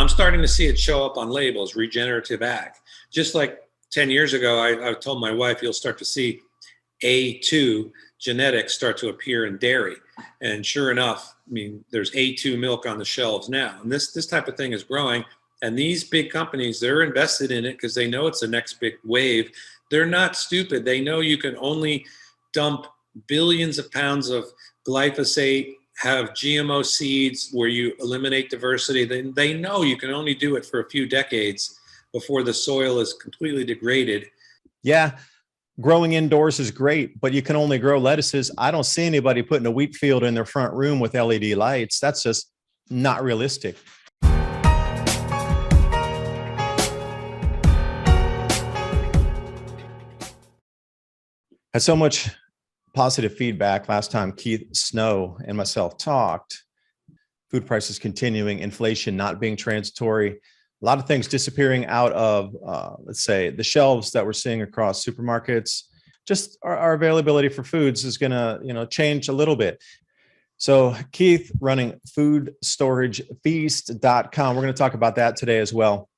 I'm starting to see it show up on labels, regenerative ag. Just like 10 years ago, I told my wife, you'll start to see A2 genetics start to appear in dairy. And sure enough, I mean, there's A2 milk on the shelves now. And this type of thing is growing. And these big companies, they're invested in it because they know it's the next big wave. They're not stupid. They know you can only dump billions of pounds of glyphosate, have GMO seeds where you eliminate diversity. They know you can only do it for a few decades before the soil is completely degraded. Yeah, growing indoors is great, but you can only grow lettuces. I don't see anybody putting a wheat field in their front room with LED lights. That's just not realistic. Had so much positive feedback last time Keith Snow and myself talked. Food prices continuing, inflation not being transitory, a lot of things disappearing out of, let's say, the shelves that we're seeing across supermarkets. Just our availability for foods is going to, change a little bit. So Keith running foodstoragefeast.com. We're going to talk about that today as well.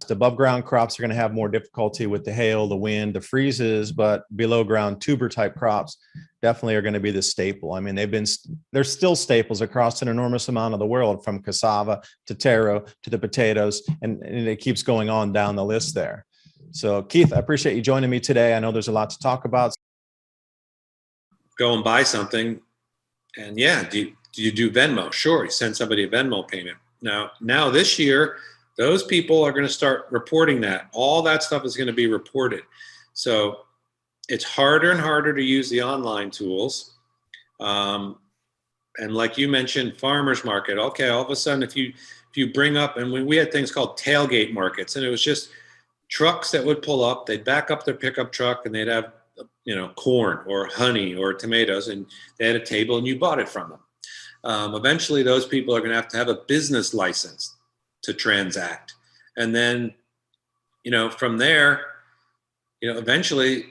The above ground crops are going to have more difficulty with the hail, the wind, the freezes, but below ground tuber type crops definitely are going to be the staple. I mean, they're still staples across an enormous amount of the world, from cassava to taro to the potatoes, and it keeps going on down the list there. So Keith, I appreciate you joining me today. I know there's a lot to talk about. Go and buy something. And yeah, do you do Venmo? Sure, you send somebody a Venmo payment. Now this year, those people are going to start reporting that. All that stuff is going to be reported. So it's harder and harder to use the online tools. And like you mentioned, farmers market. Okay, all of a sudden, if you bring up, and we had things called tailgate markets, and it was just trucks that would pull up, they'd back up their pickup truck, and they'd have, corn or honey or tomatoes, and they had a table, and you bought it from them. Eventually, those people are going to have a business license to transact. And then, from there, eventually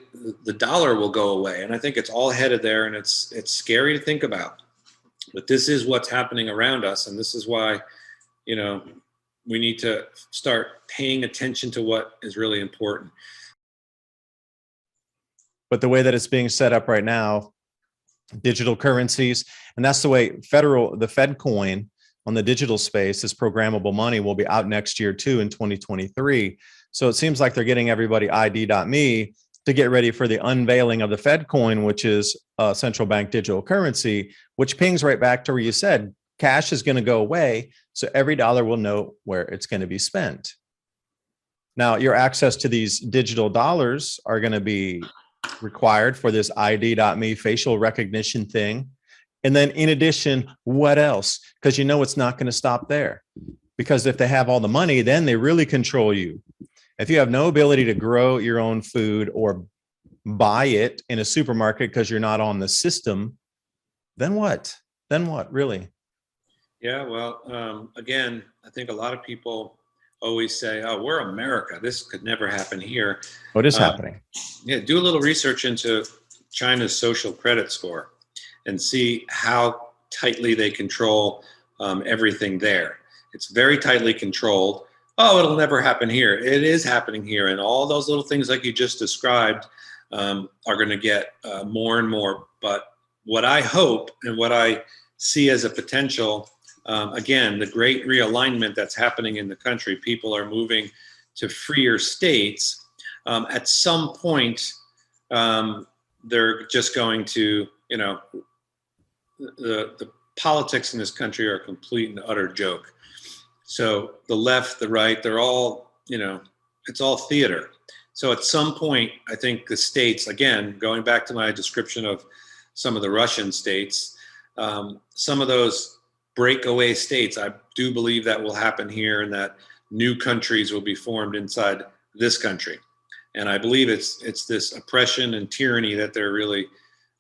the dollar will go away. And I think it's all headed there, and it's scary to think about. But this is what's happening around us. And this is why, we need to start paying attention to what is really important. But the way that it's being set up right now, digital currencies, and that's the way the Fed coin on the digital space, this programmable money, will be out next year too, in 2023. So it seems like they're getting everybody ID.me to get ready for the unveiling of the Fed coin, which is a central bank digital currency, which pings right back to where you said cash is going to go away. So every dollar will know where it's going to be spent. Now, your access to these digital dollars are going to be required for this ID.me facial recognition thing. And then in addition, what else? Because it's not going to stop there. Because if they have all the money, then they really control you. If you have no ability to grow your own food or buy it in a supermarket because you're not on the system, then what? Then what, really? Yeah, well, again, I think a lot of people always say, oh, we're America. This could never happen here. What is happening? Yeah, do a little research into China's social credit score and see how tightly they control everything there. It's very tightly controlled. Oh, it'll never happen here. It is happening here. And all those little things like you just described are going to get more and more. But what I hope and what I see as a potential, again, the great realignment that's happening in the country, people are moving to freer states. At some point, they're just going to, the politics in this country are a complete and utter joke. So the left, the right, they're all, it's all theater. So at some point, I think the states, again, going back to my description of some of the Russian states, some of those breakaway states, I do believe that will happen here, and that new countries will be formed inside this country. And I believe it's this oppression and tyranny that they're really,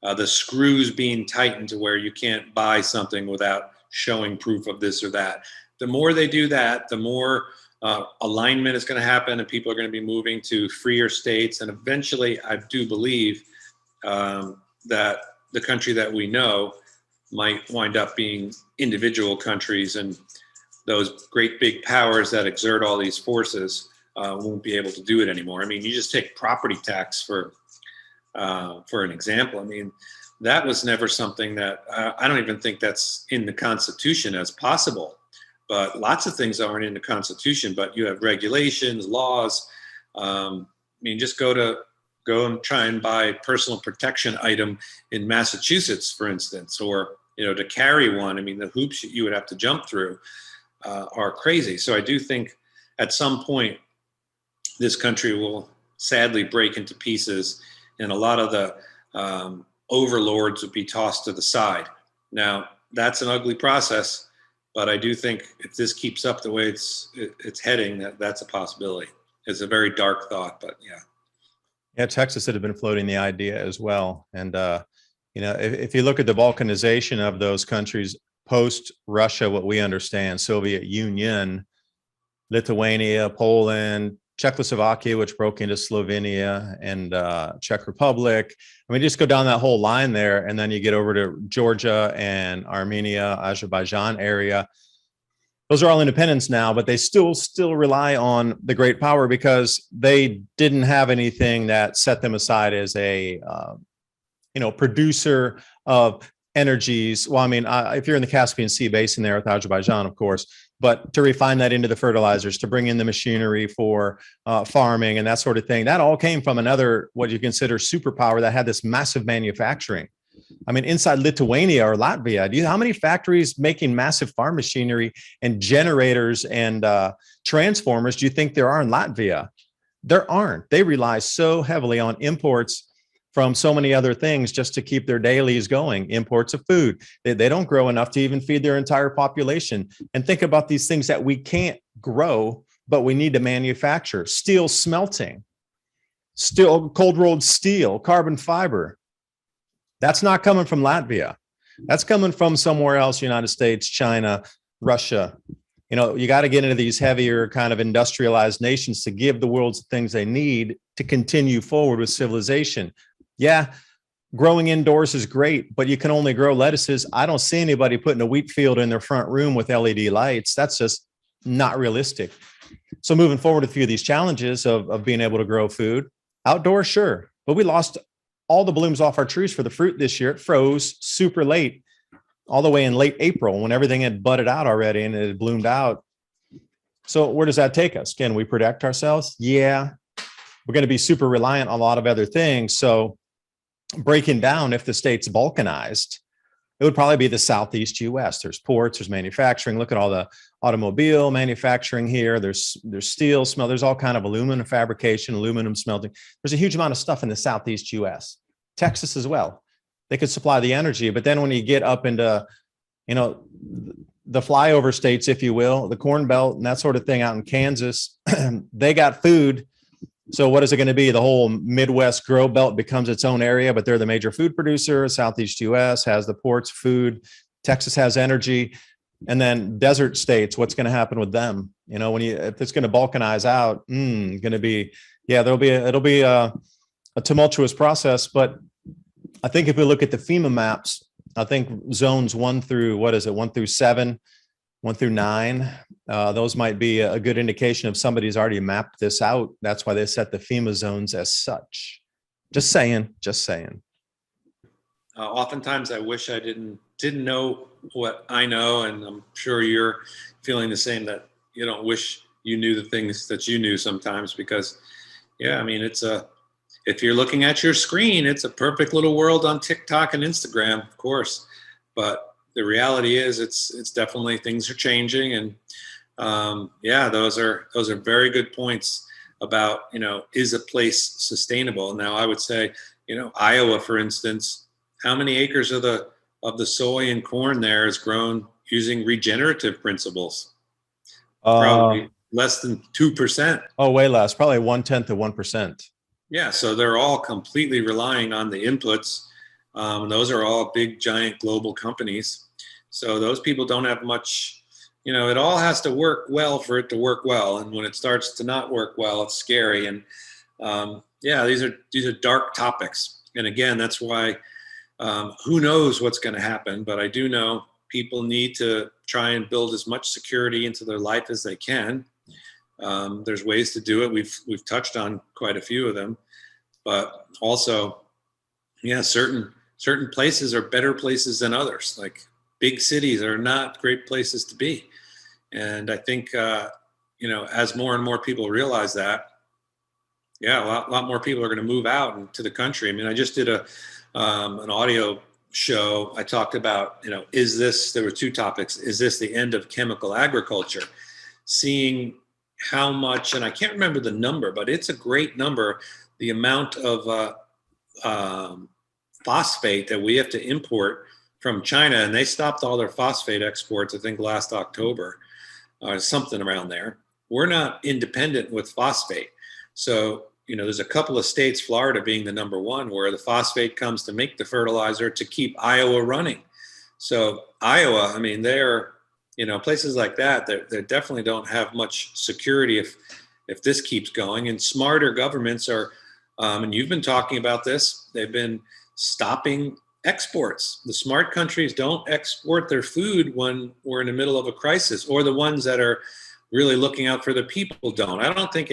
the screws being tightened to where you can't buy something without showing proof of this or that. The more they do that, the more alignment is going to happen, and people are going to be moving to freer states. And eventually, I do believe that the country that we know might wind up being individual countries. And those great big powers that exert all these forces won't be able to do it anymore. I mean, you just take property tax for an example. I mean, that was never something that I don't even think that's in the Constitution as possible. But lots of things aren't in the Constitution. But you have regulations, laws. I mean, just go and try and buy a personal protection item in Massachusetts, for instance, or to carry one. I mean, the hoops you would have to jump through are crazy. So I do think at some point this country will sadly break into pieces, and a lot of the overlords would be tossed to the side. Now, that's an ugly process, but I do think if this keeps up the way it's heading, that's a possibility. It's a very dark thought, but yeah. Yeah, Texas had been floating the idea as well. And, if you look at the balkanization of those countries post-Russia, what we understand, Soviet Union, Lithuania, Poland, Czechoslovakia, which broke into Slovenia, and Czech Republic. I mean, just go down that whole line there, and then you get over to Georgia and Armenia, Azerbaijan area. Those are all independents now, but they still rely on the great power because they didn't have anything that set them aside as a producer of energies. Well, I mean, if you're in the Caspian Sea basin there with Azerbaijan, of course, but to refine that into the fertilizers, to bring in the machinery for farming and that sort of thing, that all came from another, what you consider superpower that had this massive manufacturing. I mean, inside Lithuania or Latvia, how many factories making massive farm machinery and generators and transformers do you think there are in Latvia? There aren't. They rely so heavily on imports from so many other things just to keep their dailies going, imports of food. They don't grow enough to even feed their entire population. And think about these things that we can't grow, but we need to manufacture. Steel smelting, steel, cold rolled steel, carbon fiber. That's not coming from Latvia. That's coming from somewhere else, United States, China, Russia. You got to get into these heavier kind of industrialized nations to give the world the things they need to continue forward with civilization. Yeah, growing indoors is great, but you can only grow lettuces. I don't see anybody putting a wheat field in their front room with LED lights. That's just not realistic. So moving forward with a few of these challenges of being able to grow food, outdoors, sure, but we lost all the blooms off our trees for the fruit this year. It froze super late, all the way in late April when everything had budded out already and it had bloomed out. So where does that take us? Can we protect ourselves? Yeah, we're going to be super reliant on a lot of other things. So breaking down, if the state's balkanized, it would probably be the Southeast US. There's ports, there's manufacturing. Look at all the automobile manufacturing here. There's steel smelt. There's all kind of aluminum fabrication, aluminum smelting. There's a huge amount of stuff in the Southeast US, Texas as well. They could supply the energy, but then when you get up into, the flyover states, if you will, the Corn Belt and that sort of thing out in Kansas, they got food. So what is it going to be? The whole Midwest grow belt becomes its own area, but they're the major food producer. Southeast US has the ports, food. Texas has energy. And then desert states, what's going to happen with them? If it's going to balkanize out, it'll be a tumultuous process. But I think if we look at the FEMA maps, I think zones 1 through 7, 1 through 9, those might be a good indication of somebody's already mapped this out. That's why they set the FEMA zones as such. Just saying. Oftentimes I wish I didn't know what I know, and I'm sure you're feeling the same, that you don't wish you knew the things that you knew sometimes, because I mean, if you're looking at your screen, it's a perfect little world on TikTok and Instagram, of course, but the reality is it's definitely, things are changing. And those are very good points about, is a place sustainable? Now I would say, Iowa, for instance, how many acres of the soy and corn there is grown using regenerative principles? Probably less than 2%. Oh, way less, probably 1/10 of 1%. Yeah, so they're all completely relying on the inputs. Those are all big, giant global companies. So those people don't have much, it all has to work well for it to work well. And when it starts to not work well, it's scary. And these are dark topics. And again, that's why who knows what's going to happen. But I do know people need to try and build as much security into their life as they can. There's ways to do it. We've touched on quite a few of them, but also, yeah, certain places are better places than others. Like big cities are not great places to be. And I think, as more and more people realize that, yeah, a lot more people are going to move out into the country. I mean, I just did an audio show. I talked about, there were two topics. Is this the end of chemical agriculture? Seeing how much, and I can't remember the number, but it's a great number, the amount of phosphate that we have to import from China. And they stopped all their phosphate exports, I think, last October, or something around there. We're not independent with phosphate. So, there's a couple of states, Florida being the number one, where the phosphate comes to make the fertilizer to keep Iowa running. So Iowa, I mean, they're, places like that, they definitely don't have much security if this keeps going. And smarter governments are, and you've been talking about this, they've been stopping exports. The smart countries don't export their food when we're in the middle of a crisis, or the ones that are really looking out for the people don't. I don't think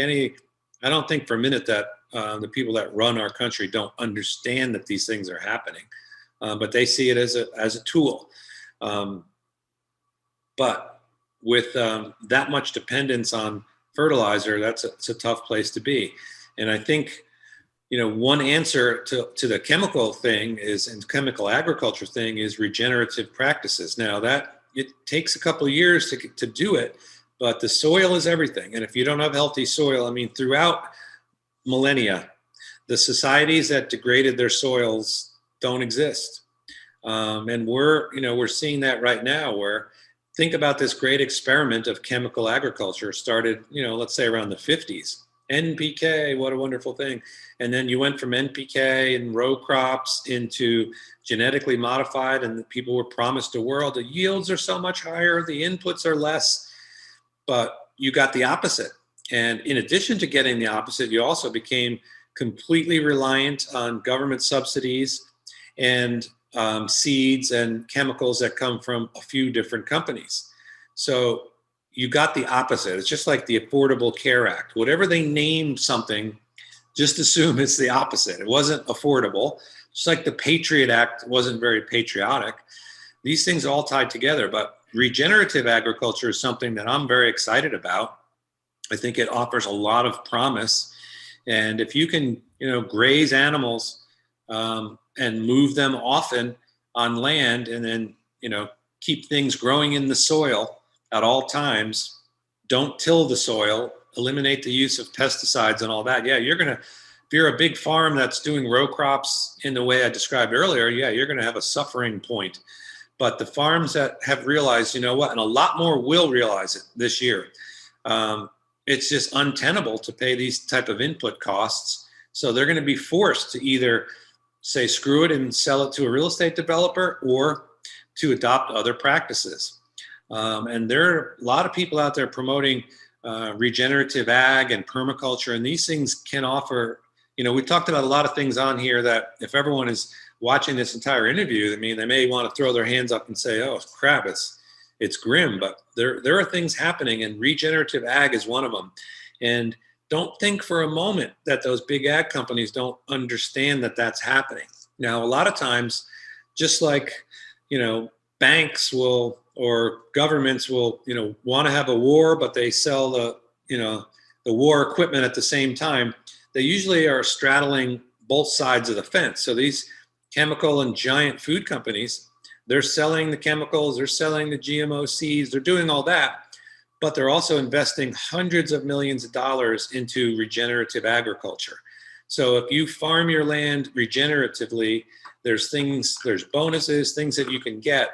for a minute that the people that run our country don't understand that these things are happening, but they see it as a tool. But with that much dependence on fertilizer, it's a tough place to be. And I think, one answer to the chemical thing and chemical agriculture thing is regenerative practices. Now that it takes a couple of years to do it, but the soil is everything. And if you don't have healthy soil, I mean, throughout millennia, the societies that degraded their soils don't exist. And we're seeing that right now, where think about this great experiment of chemical agriculture started, let's say around the 50s. NPK, what a wonderful thing. And then you went from NPK and row crops into genetically modified, and people were promised a world. The yields are so much higher, the inputs are less. But you got the opposite. And in addition to getting the opposite, you also became completely reliant on government subsidies and seeds and chemicals that come from a few different companies. So you got the opposite. It's just like the Affordable Care Act. Whatever they named something, just assume it's the opposite. It wasn't affordable. Just like the Patriot Act wasn't very patriotic. These things all tied together. But regenerative agriculture is something that I'm very excited about. I think it offers a lot of promise. And if you can, graze animals and move them often on land, and then, keep things growing in the soil at all times, don't till the soil, eliminate the use of pesticides and all that. Yeah, if you're a big farm that's doing row crops in the way I described earlier, yeah, you're going to have a suffering point. But the farms that have realized, and a lot more will realize it this year, it's just untenable to pay these type of input costs. So they're going to be forced to either say, screw it and sell it to a real estate developer, or to adopt other practices. And there are a lot of people out there promoting regenerative ag and permaculture, and these things can offer, we talked about a lot of things on here that if everyone is watching this entire interview, I mean, they may want to throw their hands up and say, oh, crap, it's grim, but there are things happening, and regenerative ag is one of them. And don't think for a moment that those big ag companies don't understand that that's happening. Now, a lot of times, just like, banks will, or governments will, want to have a war, but they sell the war equipment at the same time. They usually are straddling both sides of the fence. So these chemical and giant food companies, they're selling the chemicals, they're selling the GMO seeds, they're doing all that, but they're also investing hundreds of millions of dollars into regenerative agriculture. So if you farm your land regeneratively, there's bonuses, things that you can get,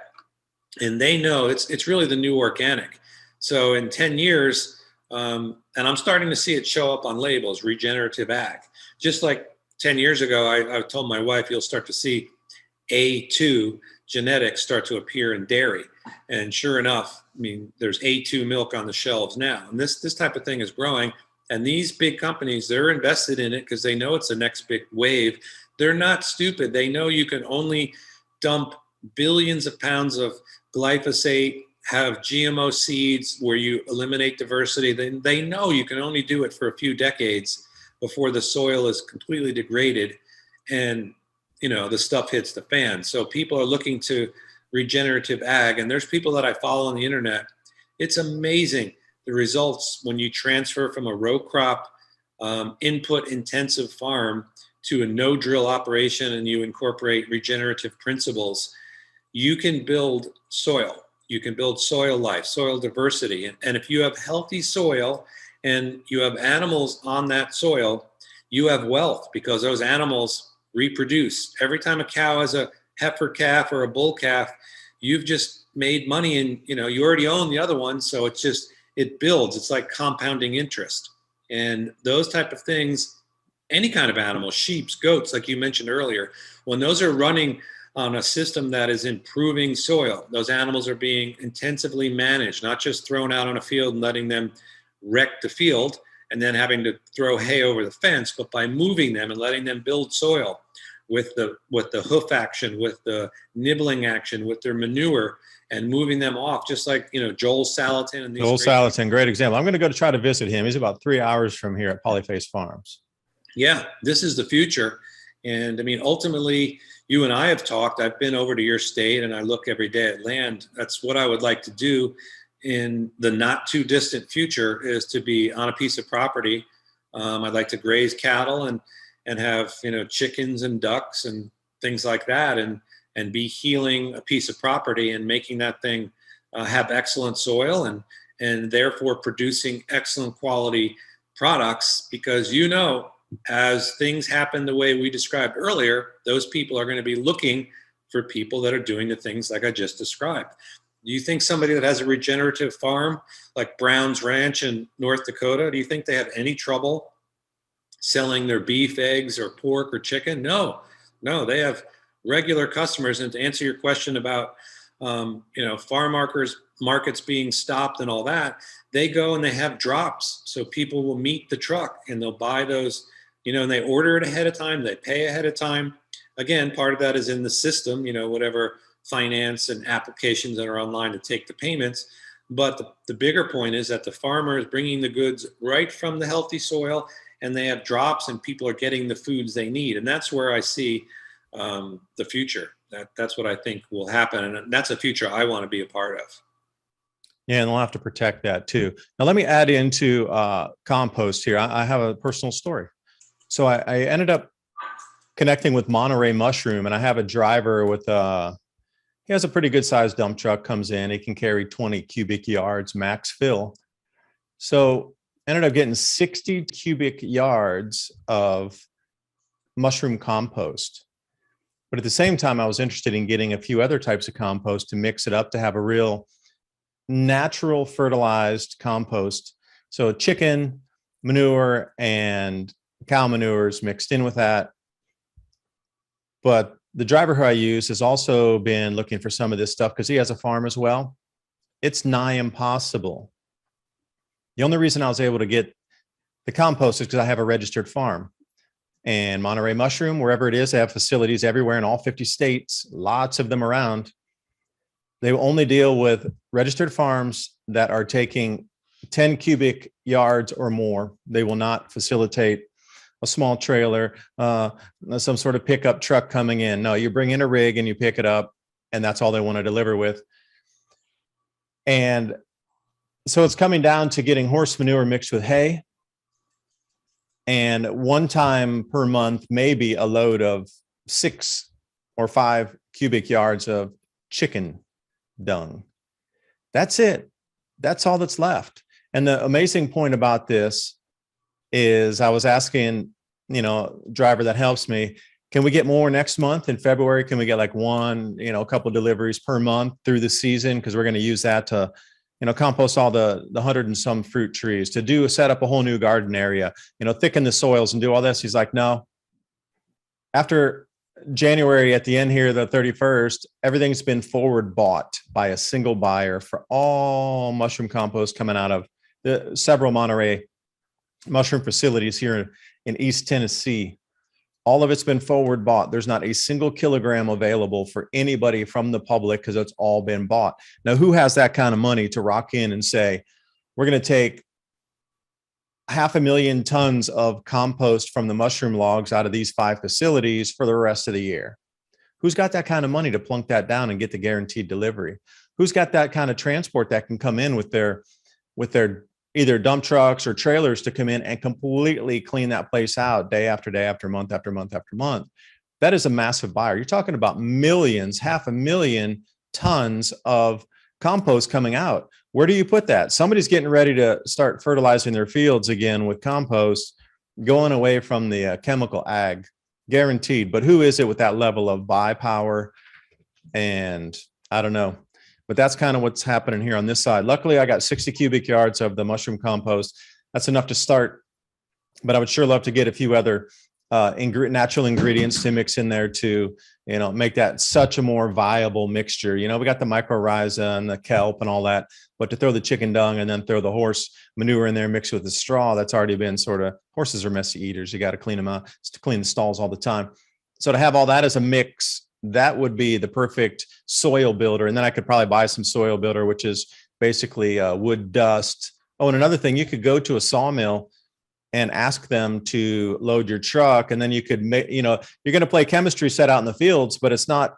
and they know it's really the new organic. So in 10 years, and I'm starting to see it show up on labels, regenerative ag. Just like 10 years ago, I told my wife, you'll start to see A2 genetics start to appear in dairy. And sure enough, I mean, there's A2 milk on the shelves now. And this type of thing is growing. And these big companies, they're invested in it because they know it's the next big wave. They're not stupid. They know you can only dump billions of pounds of glyphosate, have GMO seeds where you eliminate diversity, then they know you can only do it for a few decades before the soil is completely degraded and the stuff hits the fan. So people are looking to regenerative ag, and there's people that I follow on the internet. It's amazing the results when you transfer from a row crop input intensive farm to a no drill operation and you incorporate regenerative principles. You can build soil. You can build soil life, soil diversity. And if you have healthy soil and you have animals on that soil, you have wealth because those animals reproduce. Every time a cow has a heifer calf or a bull calf, you've just made money, and you already own the other one. So it builds. It's like compounding interest. And those type of things, any kind of animal, sheep, goats, like you mentioned earlier, when those are running on a system that is improving soil, those animals are being intensively managed, not just thrown out on a field and letting them wreck the field and then having to throw hay over the fence, but by moving them and letting them build soil with the hoof action, with the nibbling action, with their manure, and moving them off, just like Joel Salatin and these. Joel Salatin, great example. I'm going to go to try to visit him. He's about 3 hours from here at Polyface Farms. Yeah, this is the future. And I mean, ultimately, you and I have talked. I've been over to your state and I look every day at land. That's what I would like to do in the not too distant future, is to be on a piece of property. I'd like to graze cattle and have chickens and ducks and things like that, and be healing a piece of property and making that thing have excellent soil and therefore producing excellent quality products, because as things happen the way we described earlier, those people are going to be looking for people that are doing the things like I just described. Do you think somebody that has a regenerative farm like Brown's Ranch in North Dakota, do you think they have any trouble selling their beef, eggs, or pork or chicken? No, they have regular customers. And to answer your question about farm markets being stopped and all that, they go and they have drops, so people will meet the truck and they'll buy those, and they order it ahead of time, they pay ahead of time. Again, part of that is in the system, whatever finance and applications that are online to take the payments. But the bigger point is that the farmer is bringing the goods right from the healthy soil, and they have drops, and people are getting the foods they need. And that's where I see the future. That's what I think will happen, and that's a future I want to be a part of. Yeah, and we'll have to protect that too. Now, let me add into compost here. I have a personal story. So I ended up connecting with Monterey Mushroom, and I have a driver with he has a pretty good sized dump truck, comes in, he can carry 20 cubic yards max fill. So ended up getting 60 cubic yards of mushroom compost. But at the same time, I was interested in getting a few other types of compost to mix it up to have a real natural fertilized compost. So chicken manure and cow manures mixed in with that. But the driver who I use has also been looking for some of this stuff because he has a farm as well. It's nigh impossible. The only reason I was able to get the compost is because I have a registered farm. And Monterey Mushroom, wherever it is, they have facilities everywhere in all 50 states, lots of them around. They only deal with registered farms that are taking 10 cubic yards or more. They will not facilitate a small trailer, some sort of pickup truck coming in. No, you bring in a rig and you pick it up, and that's all they want to deliver with. And so it's coming down to getting horse manure mixed with hay. And one time per month, maybe a load of 6 or 5 cubic yards of chicken dung. That's it. That's all that's left. And the amazing point about this is I was asking, driver that helps me, can we get more next month in February? Can we get like one, a couple deliveries per month through the season? Because we're going to use that to compost all the 100 and some fruit trees, to set up a whole new garden area, thicken the soils and do all this. He's like, no. After January, at the end here, the 31st, everything's been forward bought by a single buyer for all mushroom compost coming out of the several Monterey mushroom facilities here in East Tennessee. All of it's been forward bought. There's not a single kilogram available for anybody from the public because it's all been bought. Now, who has that kind of money to rock in and say, we're going to take 500,000 tons of compost from the mushroom logs out of these 5 facilities for the rest of the year? Who's got that kind of money to plunk that down and get the guaranteed delivery? Who's got that kind of transport that can come in with their either dump trucks or trailers to come in and completely clean that place out day after day after month after month after month? That is a massive buyer. You're talking about millions, 500,000 tons of compost coming out. Where do you put that? Somebody's getting ready to start fertilizing their fields again with compost, going away from the chemical ag, guaranteed. But who is it with that level of buy power? And I don't know. But that's kind of what's happening here on this side. Luckily, I got 60 cubic yards of the mushroom compost. That's enough to start. But I would sure love to get a few other natural ingredients to mix in there to, make that such a more viable mixture. We got the mycorrhiza and the kelp and all that, but to throw the chicken dung and then throw the horse manure in there mixed with the straw, that's already been horses are messy eaters. You got to clean them out, to clean the stalls all the time. So to have all that as a mix, that would be the perfect soil builder. And then I could probably buy some soil builder, which is basically wood dust. Oh, and another thing, you could go to a sawmill and ask them to load your truck. And then you could make, you're going to play chemistry set out in the fields, but it's not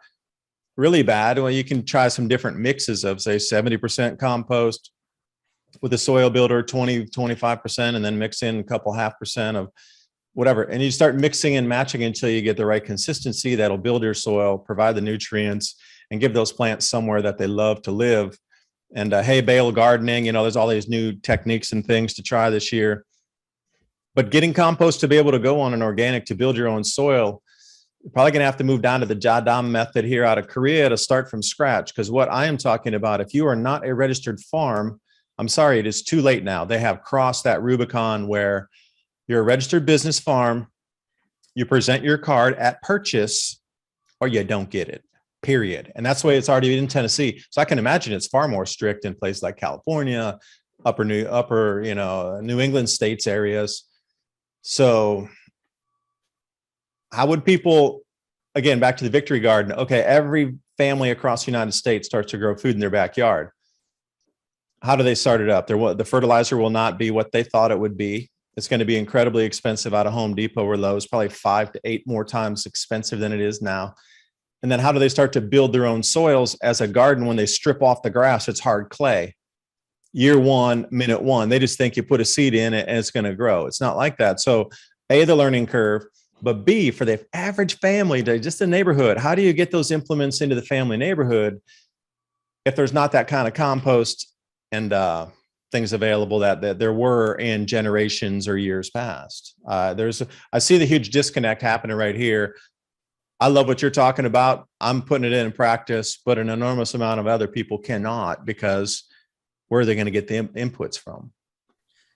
really bad. Well, you can try some different mixes of, say, 70% compost with a soil builder, 25%, and then mix in a couple 0.5% of whatever. And you start mixing and matching until you get the right consistency that'll build your soil, provide the nutrients, and give those plants somewhere that they love to live. And hay bale gardening, there's all these new techniques and things to try this year. But getting compost to be able to go on an organic to build your own soil, you're probably going to have to move down to the Jadam method here out of Korea to start from scratch. Because what I am talking about, if you are not a registered farm, I'm sorry, it is too late now. They have crossed that Rubicon where you're a registered business farm, you present your card at purchase, or you don't get it, period. And that's the way it's already in Tennessee. So I can imagine it's far more strict in places like California, upper New England states areas. So how would people, again, back to the Victory Garden, okay, every family across the United States starts to grow food in their backyard. How do they start it up? The fertilizer will not be what they thought it would be. It's going to be incredibly expensive out of Home Depot or Lowe's, probably 5 to 8 more times expensive than it is now. And then how do they start to build their own soils as a garden when they strip off the grass? It's hard clay. Year 1, minute 1, they just think you put a seed in it and it's going to grow. It's not like that. So A, the learning curve, but B, for the average family, just the neighborhood, how do you get those implements into the family neighborhood if there's not that kind of compost and things available that there were in generations or years past? I see the huge disconnect happening right here. I love what you're talking about. I'm putting it in practice, but an enormous amount of other people cannot, because where are they going to get the inputs from?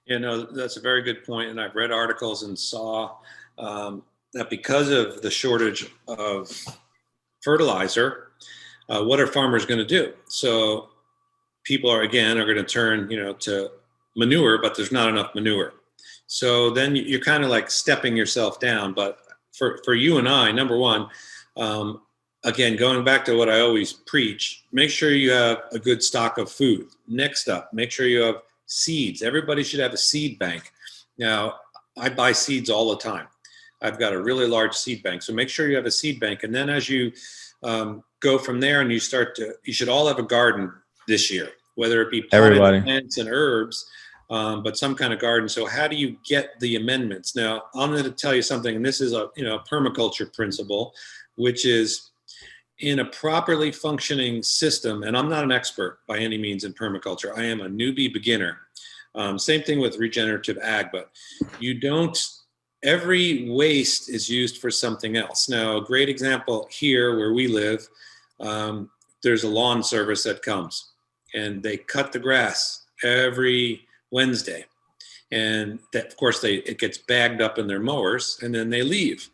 That's a very good point. And I've read articles and saw that because of the shortage of fertilizer, what are farmers going to do? So people are going to turn, to manure, but there's not enough manure. So then you're kind of like stepping yourself down. But for you and I, number one, again, going back to what I always preach, make sure you have a good stock of food. Next up, make sure you have seeds. Everybody should have a seed bank. Now, I buy seeds all the time. I've got a really large seed bank. So make sure you have a seed bank. And then as you go from there and you should all have a garden this year, whether it be potted plants and herbs, but some kind of garden. So how do you get the amendments? Now, I'm going to tell you something, and this is a permaculture principle, which is in a properly functioning system, and I'm not an expert by any means in permaculture. I am a newbie beginner. Same thing with regenerative ag, but every waste is used for something else. Now, a great example here where we live, there's a lawn service that comes and they cut the grass every Wednesday. And that, of course, it gets bagged up in their mowers and then they leave.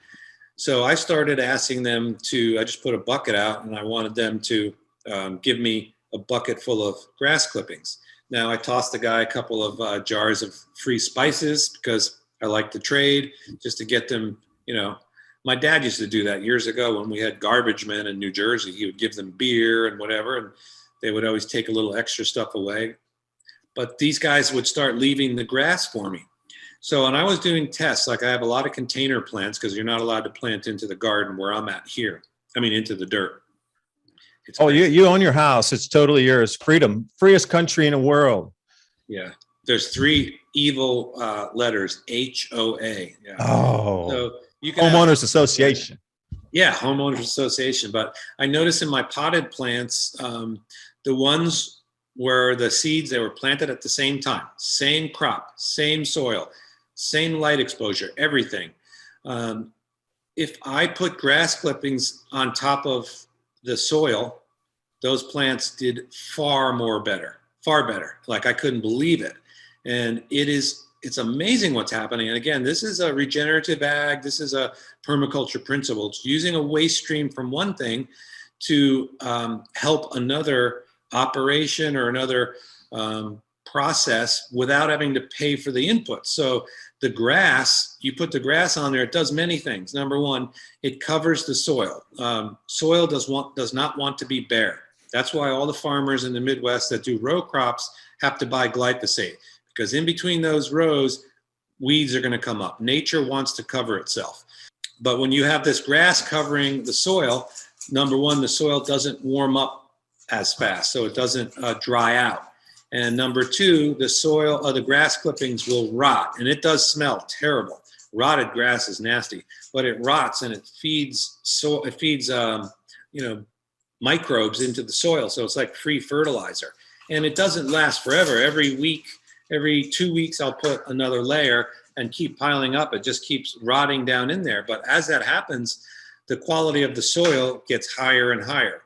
So I started asking them I just put a bucket out and I wanted them to give me a bucket full of grass clippings. Now I tossed the guy a couple of jars of free spices because I like to trade, just to get them, My dad used to do that years ago when we had garbage men in New Jersey. He would give them beer and whatever, and they would always take a little extra stuff away. But these guys would start leaving the grass for me. So when I was doing tests, like I have a lot of container plants because you're not allowed to plant into the garden where I'm at here. I mean, into the dirt. It's Oh, crazy. you own your house. It's totally yours. Freedom, freest country in the world. Yeah. There's three evil letters, HOA. Yeah. Oh, So you can homeowners association. Yeah, homeowners association. But I noticed in my potted plants, the ones where the seeds, they were planted at the same time, same crop, same soil, same light exposure, everything. If I put grass clippings on top of the soil, those plants did far better. Like I couldn't believe it. And it's amazing what's happening. And again, this is a regenerative ag. This is a permaculture principle. It's using a waste stream from one thing to help another operation or another process without having to pay for the input. So the grass, you put the grass on there, it does many things. Number one, it covers the soil. Soil does not want to be bare. That's why all the farmers in the Midwest that do row crops have to buy glyphosate, because in between those rows, weeds are going to come up. Nature wants to cover itself. But when you have this grass covering the soil, number one, the soil doesn't warm up as fast, so it doesn't dry out. And number two, the grass clippings will rot, and it does smell terrible. Rotted grass is nasty, but it rots and it feeds microbes into the soil. So it's like free fertilizer, and it doesn't last forever. Every 2 weeks, I'll put another layer and keep piling up. It just keeps rotting down in there. But as that happens, the quality of the soil gets higher and higher.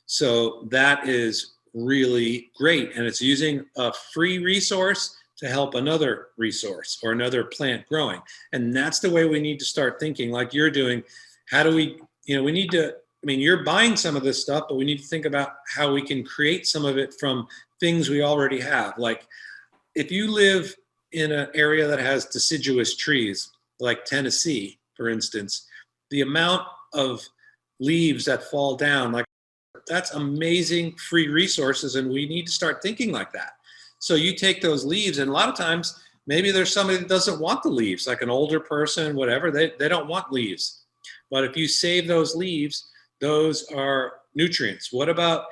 So that is really great. And it's using a free resource to help another resource or another plant growing. And that's the way we need to start thinking, like you're doing. How do we need to, you're buying some of this stuff, but we need to think about how we can create some of it from things we already have. Like if you live in an area that has deciduous trees, like Tennessee, for instance, the amount of leaves that fall down, like that's amazing free resources, and we need to start thinking like that. So you take those leaves, and a lot of times maybe there's somebody that doesn't want the leaves, like an older person, whatever, they don't want leaves. But if you save those leaves, those are nutrients. What about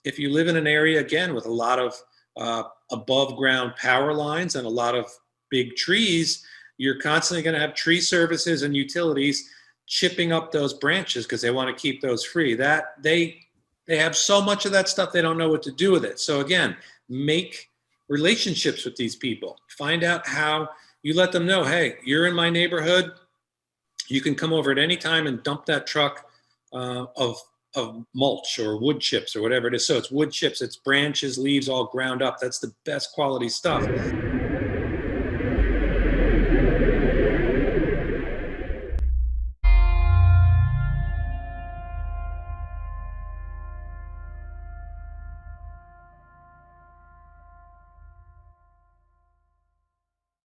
if you live in an area, again, with a lot of above ground power lines and a lot of big trees, you're constantly going to have tree services and utilities chipping up those branches because they want to keep those free. That they have so much of that stuff, they don't know what to do with it. So again, make relationships with these people. Find out how you let them know, hey, you're in my neighborhood. You can come over at any time and dump that truck of mulch or wood chips or whatever it is. So it's wood chips, it's branches, leaves all ground up. That's the best quality stuff.